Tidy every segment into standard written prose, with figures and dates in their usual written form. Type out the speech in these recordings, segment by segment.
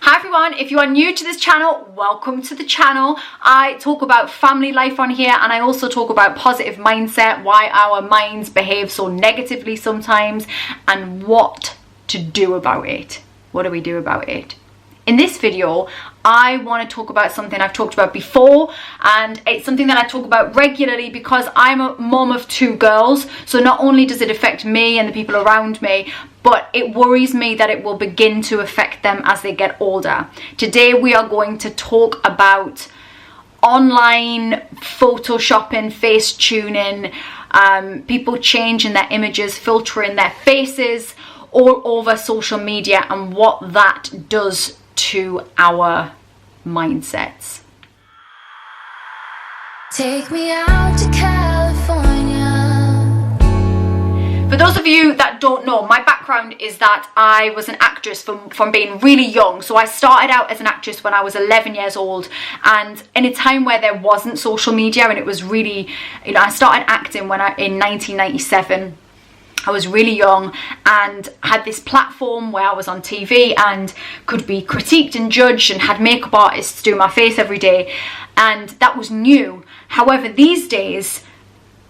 Hi everyone, if you are new to this channel, welcome to the channel. I talk about family life on here, and I also talk about positive mindset, why our minds behave so negatively sometimes, and what to do about it. What do we do about it? In this video, I want to talk about something I've talked about before, and it's something that I talk about regularly because I'm a mom of two girls. So not only does it affect me and the people around me, but it worries me that it will begin to affect them as they get older. Today we are going to talk about online photoshopping, face tuning, people changing their images, filtering their faces all over social media, and what that does to our mindsets. Take me out to California. For those of you that don't know, my background is that I was an actress from being really young. So I started out as an actress when I was 11 years old, and in a time where there wasn't social media, and it was really, I started acting in 1997. I was really young and had this platform where I was on TV and could be critiqued and judged, and had makeup artists do my face every day, and that was new. However, these days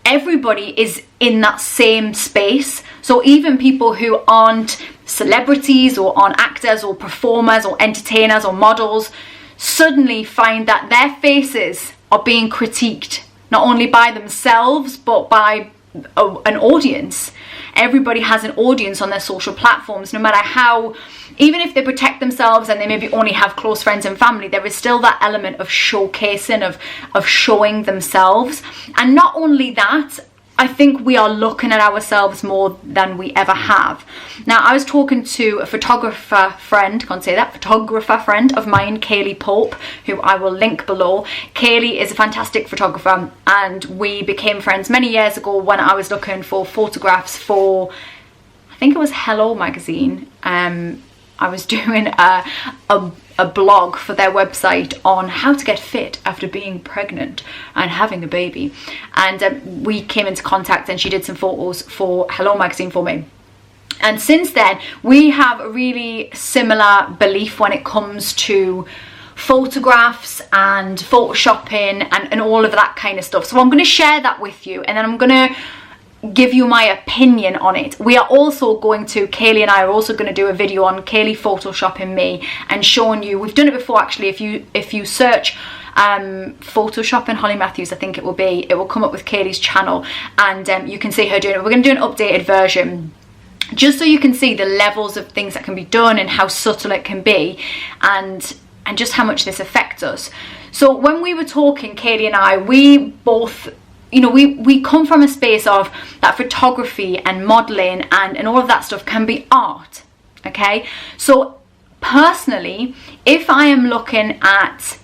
everybody is in that same space. So even people who aren't celebrities or aren't actors or performers or entertainers or models suddenly find that their faces are being critiqued, not only by themselves but by an audience. Everybody has an audience on their social platforms, no matter how, even if they protect themselves and they maybe only have close friends and family, there is still that element of showcasing, of showing themselves. And not only that, I think we are looking at ourselves more than we ever have. Now, I was talking to a photographer friend of mine, Kaylee Pope, who I will link below. Kaylee is a fantastic photographer, and we became friends many years ago when I was looking for photographs for, I think it was Hello magazine. I was doing a blog for their website on how to get fit after being pregnant and having a baby, and we came into contact, and she did some photos for Hello magazine for me. And since then we have a really similar belief when it comes to photographs and photoshopping and all of that kind of stuff. So I'm going to share that with you, and then I'm going to give you my opinion on it. We are also going to, Kaylee and I are also going to do a video on Kaylee photoshopping me and showing you, we've done it before actually, if you search photoshopping Holly Matthews, I think it will come up with Kaylee's channel, and you can see her doing it. We're going to do an updated version just so you can see the levels of things that can be done and how subtle it can be, and just how much this affects us. So when we were talking, Kaylee and I, we both, we come from a space of that photography and modeling and all of that stuff can be art, okay? So personally, if I am looking at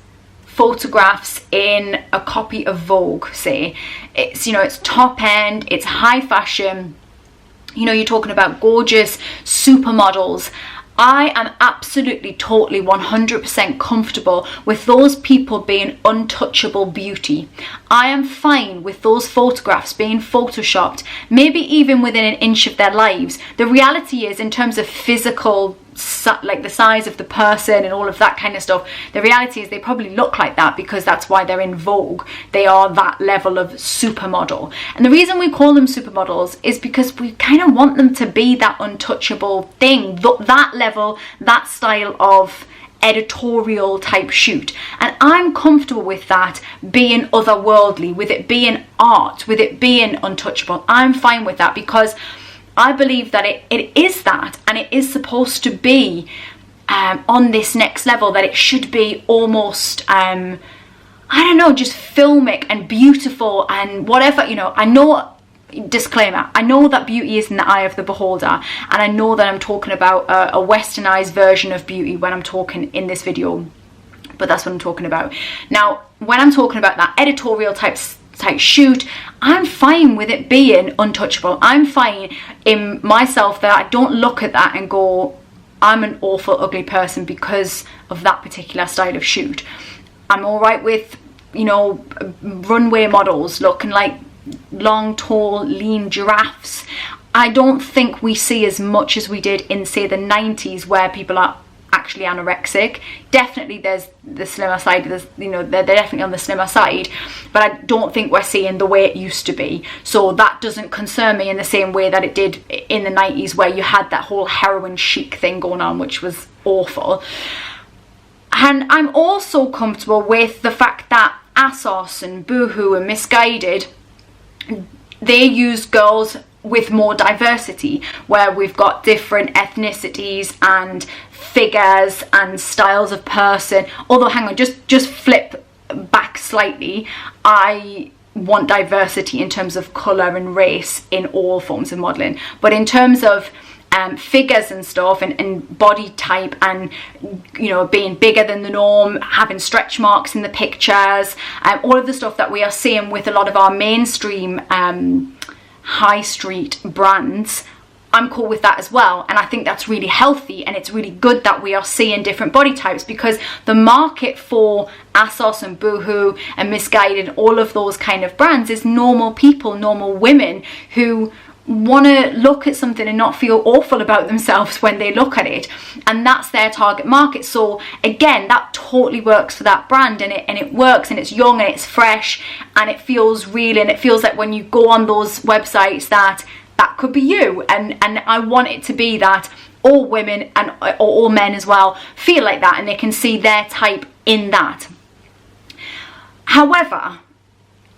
photographs in a copy of Vogue, say, it's top end, it's high fashion, you're talking about gorgeous supermodels, I am absolutely, totally, 100% comfortable with those people being untouchable beauty. I am fine with those photographs being photoshopped, maybe even within an inch of their lives. The reality is, in terms of physical, like the size of the person and all of that kind of stuff, the reality is they probably look like that because that's why they're in Vogue. They are that level of supermodel. And the reason we call them supermodels is because we kind of want them to be that untouchable thing, that level, that style of editorial type shoot. And I'm comfortable with that being otherworldly, with it being art, with it being untouchable. I'm fine with that because I believe that it is that, and it is supposed to be on this next level, that it should be almost, I don't know, just filmic and beautiful and whatever, I know, disclaimer, I know that beauty is in the eye of the beholder, and I know that I'm talking about a westernized version of beauty when I'm talking in this video, but that's what I'm talking about. Now, when I'm talking about that editorial type shoot, I'm fine with it being untouchable. I'm fine in myself that I don't look at that and go, I'm an awful ugly person because of that particular style of shoot. I'm all right with, runway models looking like long, tall, lean giraffes. I don't think we see as much as we did in, say, the 90s, where people are actually anorexic. Definitely there's the slimmer side, there's, you know, they're definitely on the slimmer side, but I don't think we're seeing the way it used to be. So that doesn't concern me in the same way that it did in the 90s, where you had that whole heroin chic thing going on, which was awful. And I'm also comfortable with the fact that ASOS and Boohoo and Missguided, they use girls with more diversity, where we've got different ethnicities and figures and styles of person. Although, hang on, just flip back slightly, I want diversity in terms of colour and race in all forms of modelling, but in terms of figures and stuff, and body type, and, you know, being bigger than the norm, having stretch marks in the pictures, all of the stuff that we are seeing with a lot of our mainstream high street brands, I'm cool with that as well. And I think that's really healthy, and it's really good that we are seeing different body types, because the market for ASOS and Boohoo and Missguided and all of those kind of brands is normal people, normal women who want to look at something and not feel awful about themselves when they look at it, and that's their target market. So again, that totally works for that brand, and it works, and it's young and it's fresh and it feels real, and it feels like when you go on those websites that could be you, and I want it to be that all women and all men as well feel like that, and they can see their type in that. However,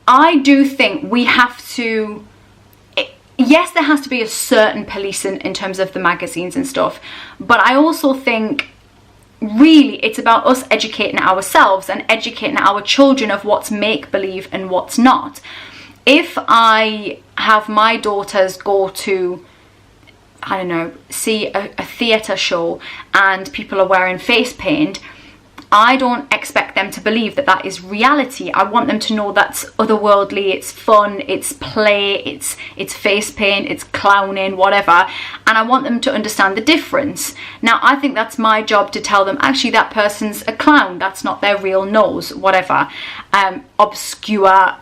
I do think we have to, yes, there has to be a certain policing in terms of the magazines and stuff, but I also think really it's about us educating ourselves and educating our children of what's make-believe and what's not. If I have my daughters go to, I don't know, see a theatre show and people are wearing face paint, I don't expect them to believe that that is reality. I want them to know that's otherworldly, it's fun, it's play, it's face paint, it's clowning, whatever. And I want them to understand the difference. Now, I think that's my job to tell them, actually, that person's a clown, that's not their real nose, whatever. Obscure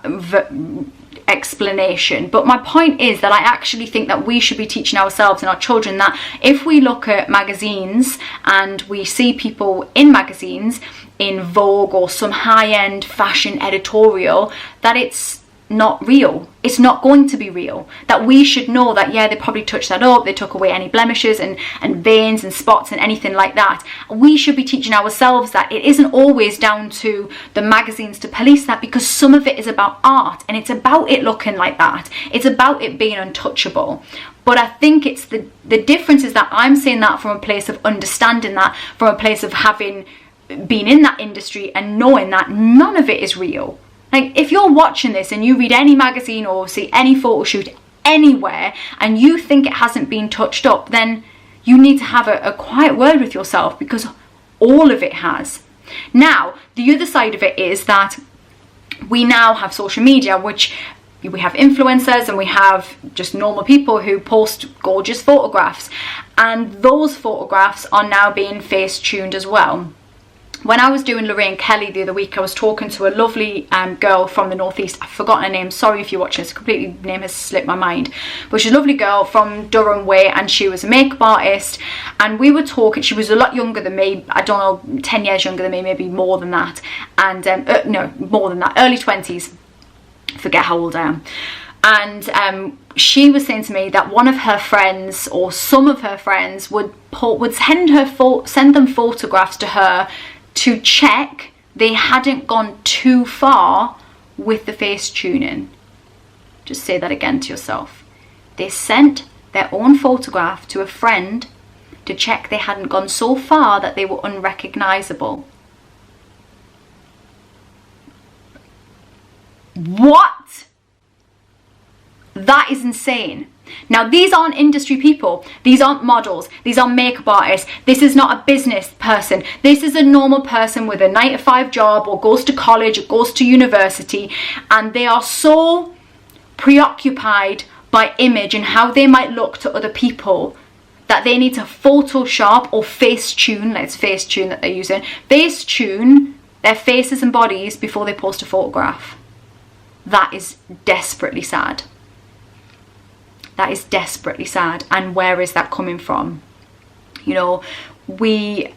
explanation. But my point is that I actually think that we should be teaching ourselves and our children that if we look at magazines and we see people in magazines, in Vogue or some high-end fashion editorial, that it's not real. It's not going to be real. That we should know that, yeah, they probably touched that up, they took away any blemishes and veins and spots and anything like that. We should be teaching ourselves that it isn't always down to the magazines to police that, because some of it is about art, and it's about it looking like that. It's about it being untouchable. But I think it's the difference is that I'm saying that from a place of understanding that, from a place of having been in that industry and knowing that none of it is real. Like, if you're watching this and you read any magazine or see any photo shoot anywhere and you think it hasn't been touched up, then you need to have a quiet word with yourself, because all of it has. Now, the other side of it is that we now have social media, which we have influencers and we have just normal people who post gorgeous photographs, and those photographs are now being face tuned as well. When I was doing Lorraine Kelly the other week, I was talking to a lovely girl from the Northeast. I've forgotten her name. Sorry if you're watching this. Completely, name has slipped my mind. But she's a lovely girl from Durham way, and she was a makeup artist. And we were talking. She was a lot younger than me. I don't know, 10 years younger than me, maybe more than that. And no, more than that. Early 20s. Forget how old I am. And she was saying to me that one of her friends, or some of her friends, would send them photographs to her to check they hadn't gone too far with the face tuning. Just say that again to yourself. They sent their own photograph to a friend to check they hadn't gone so far that they were unrecognisable. What? That is insane. Now, these aren't industry people. These aren't models. These are makeup artists. This is not a business person. This is a normal person with a 9-to-5 job, or goes to college, or goes to university, and they are so preoccupied by image and how they might look to other people that they need to Photoshop or Facetune, let's Facetune that they're using, Facetune their faces and bodies before they post a photograph. That is desperately sad. That is desperately sad. And where is that coming from? You know, we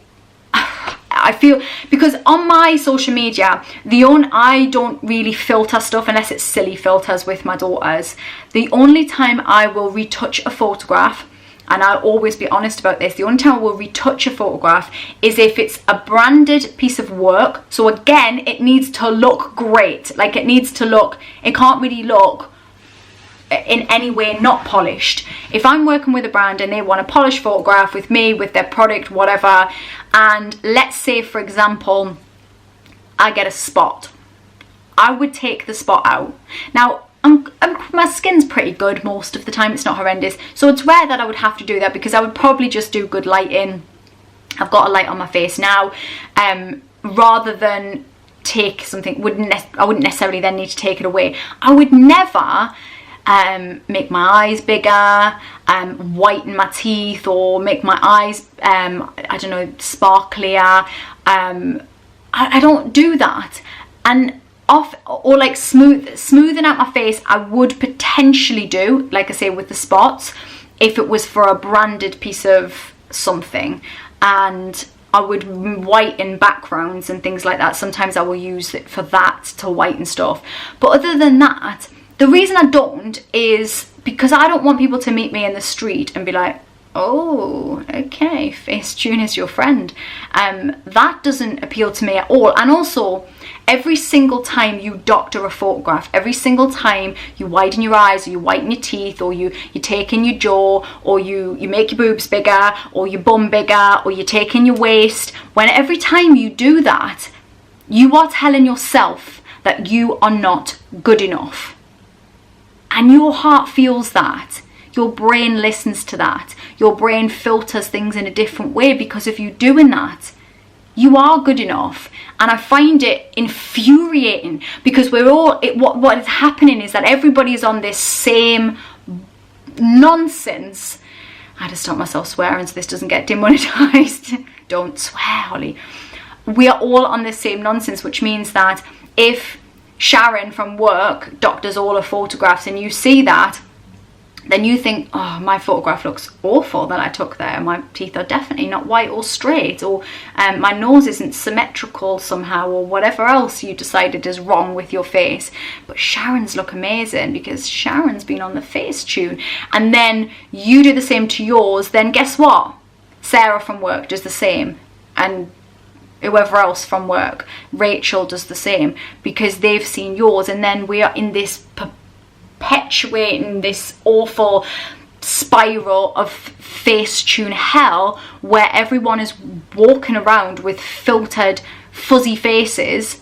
I feel, because on my social media, I don't really filter stuff unless it's silly filters with my daughters. The only time I will retouch a photograph, and I'll always be honest about this, the only time I will retouch a photograph is if it's a branded piece of work. So again, it needs to look great. Like, it needs to look, it can't really look in any way not polished. If I'm working with a brand and they want a polished photograph with me, with their product, whatever, and let's say, for example, I get a spot, I would take the spot out. Now, my skin's pretty good most of the time, it's not horrendous, so it's rare that I would have to do that, because I would probably just do good lighting. I've got a light on my face now, rather than take something, I wouldn't necessarily then need to take it away. I would never make my eyes bigger, whiten my teeth, or make my eyes I don't know, sparklier. I don't do that. And or like smoothing out my face, I would potentially do, like I say, with the spots, if it was for a branded piece of something, and I would whiten backgrounds and things like that. Sometimes I will use it for that, to whiten stuff. But other than that, the reason I don't is because I don't want people to meet me in the street and be like, oh, okay, Facetune is your friend. That doesn't appeal to me at all. And also, every single time you doctor a photograph, every single time you widen your eyes, or you whiten your teeth, or you take in your jaw, or you make your boobs bigger, or your bum bigger, or you take in your waist, every time you do that, you are telling yourself that you are not good enough. And your heart feels that. Your brain listens to that. Your brain filters things in a different way, because if you're doing that, you are good enough. And I find it infuriating, because what is happening is that everybody is on this same nonsense. I had to stop myself swearing so this doesn't get demonetized. Don't swear, Holly. We are all on this same nonsense, which means that if Sharon from work doctors all her photographs and you see that, then you think, oh, my photograph looks awful that I took there. My teeth are definitely not white or straight, or my nose isn't symmetrical somehow, or whatever else you decided is wrong with your face. But Sharon's look amazing because Sharon's been on the Facetune. And then you do the same to yours, then guess what? Sarah from work does the same, and whoever else from work, Rachel, does the same, because they've seen yours. And then we are in this perpetuating this awful spiral of Facetune hell, where everyone is walking around with filtered fuzzy faces,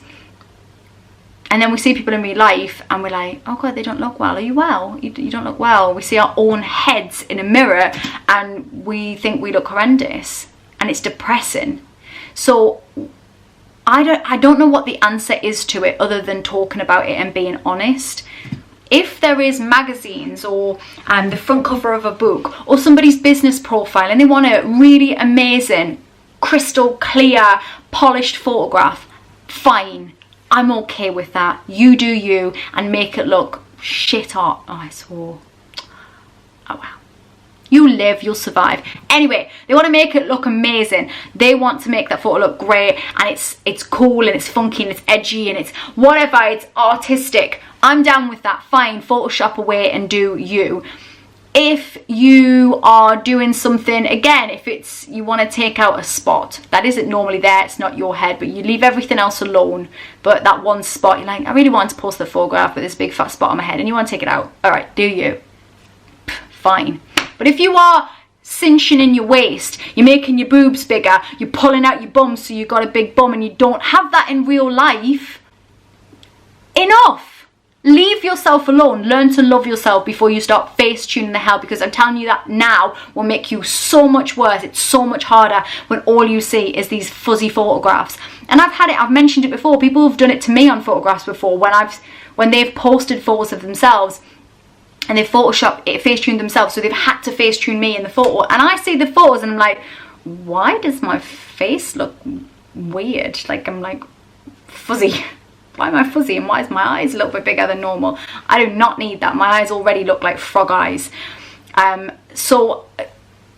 and then we see people in real life and we're like, oh god, they don't look well. Are you well? You don't look well. We see our own heads in a mirror and we think we look horrendous, and it's depressing. So I don't know what the answer is to it, other than talking about it and being honest. If there is magazines, or the front cover of a book, or somebody's business profile, and they want a really amazing, crystal clear, polished photograph, fine, I'm okay with that. You do you, and make it look shit hot. Oh, I swore. Oh wow. You live, you'll survive. Anyway, they want to make it look amazing. They want to make that photo look great, and it's cool, and it's funky, and it's edgy, and it's whatever, it's artistic. I'm down with that. Fine, Photoshop away and do you. If you are doing something, again, if it's, you want to take out a spot that isn't normally there, it's not your head, but you leave everything else alone, but that one spot, you're like, I really want to post the photograph with this big fat spot on my head, and you want to take it out. All right, do you. Fine. But if you are cinching in your waist, you're making your boobs bigger, you're pulling out your bum so you got a big bum, and you don't have that in real life, enough. Leave yourself alone. Learn to love yourself before you start Facetuning the hell, because I'm telling you that now will make you so much worse. It's so much harder when all you see is these fuzzy photographs. And I've mentioned it before. People have done it to me on photographs before, when they've posted photos of themselves and they've photoshopped it, Facetuned themselves, so they've had to Facetune me in the photo, and I see the photos and I'm like, why does my face look weird? Like, I'm like, fuzzy. Why am I fuzzy, and why is my eyes a little bit bigger than normal? I do not need that. My eyes already look like frog eyes. So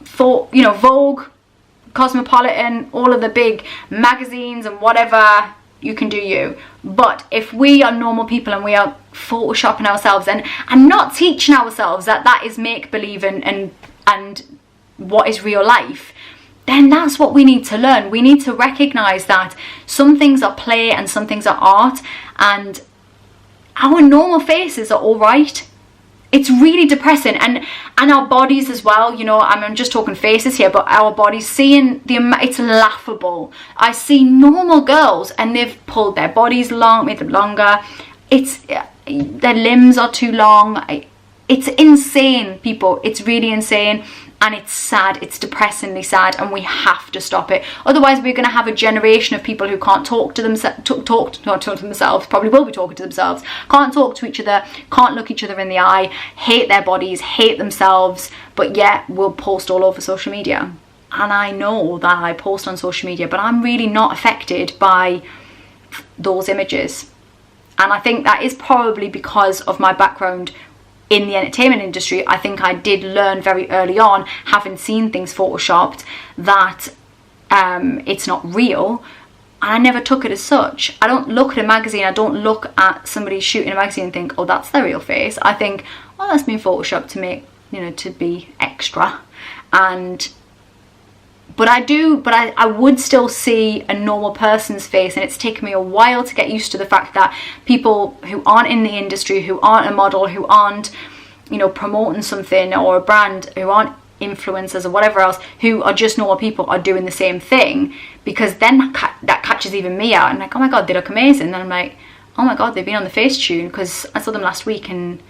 for, you know, Vogue, Cosmopolitan, all of the big magazines and whatever, you can do you. But if we are normal people and we are photoshopping ourselves and not teaching ourselves that is make-believe and what is real life, then that's what we need to learn. We need to recognize that some things are play and some things are art, and our normal faces are all right. It's really depressing, and our bodies as well, you know. I'm just talking faces here, but our bodies, seeing it's laughable. I see normal girls and they've pulled their bodies long, made them longer. Their limbs are too long. It's insane, people. It's really insane. And it's sad, it's depressingly sad, and we have to stop it. Otherwise, we're going to have a generation of people who can't talk to themselves, probably will be talking to themselves, can't talk to each other, can't look each other in the eye, hate their bodies, hate themselves, but yet will post all over social media. And I know that I post on social media, but I'm really not affected by those images. And I think that is probably because of my background in the entertainment industry. I think I did learn very early on, having seen things photoshopped, that it's not real, and I never took it as such. I don't look at a magazine, I don't look at somebody shooting a magazine and think, oh, that's their real face. I think, oh, that's been photoshopped to make, you know, to be extra. But I would still see a normal person's face, and it's taken me a while to get used to the fact that people who aren't in the industry, who aren't a model, who aren't, you know, promoting something or a brand, who aren't influencers or whatever else, who are just normal people, are doing the same thing, because then that catches even me out. I'm like, oh my god, they look amazing. And I'm like, oh my god, they've been on the Facetune, because I saw them last week and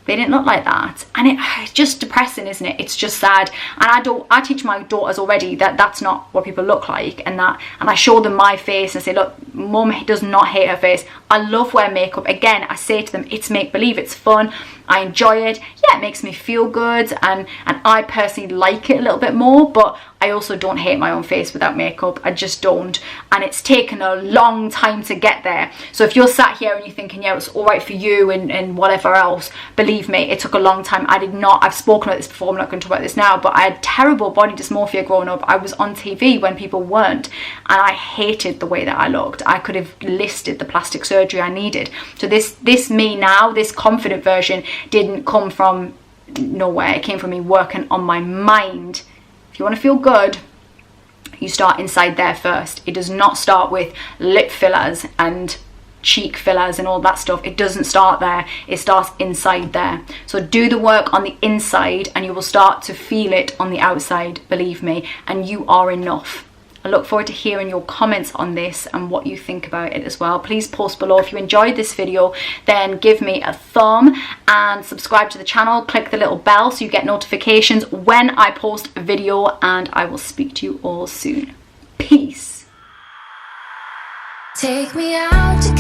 they didn't look like that. And it's just depressing, isn't it? It's just sad. And I teach my daughters already that that's not what people look like, and I show them my face and say, look, mum does not hate her face. I love wearing makeup. Again, I say to them, it's make-believe, it's fun, I enjoy it. Yeah, it makes me feel good, and I personally like it a little bit more, but I also don't hate my own face without makeup. I just don't. And it's taken a long time to get there. So if you're sat here and you're thinking, yeah, it's all right for you and whatever else, believe me, it took a long time. I've spoken about this before, I'm not going to talk about this now, but I had terrible body dysmorphia growing up. I was on TV when people weren't, and I hated the way that I looked. I could have listed the plastic surgery I needed. So this me now, this confident version, didn't come from nowhere. It came from me working on my mind. If you want to feel good, you start inside there first. It does not start with lip fillers and cheek fillers and all that stuff. It doesn't start there. It starts inside there. So do the work on the inside and you will start to feel it on the outside, believe me, and you are enough. I look forward to hearing your comments on this and what you think about it as well. Please post below. If you enjoyed this video, then give me a thumb and subscribe to the channel. Click the little bell so you get notifications when I post a video, and I will speak to you all soon. Peace. Take me out to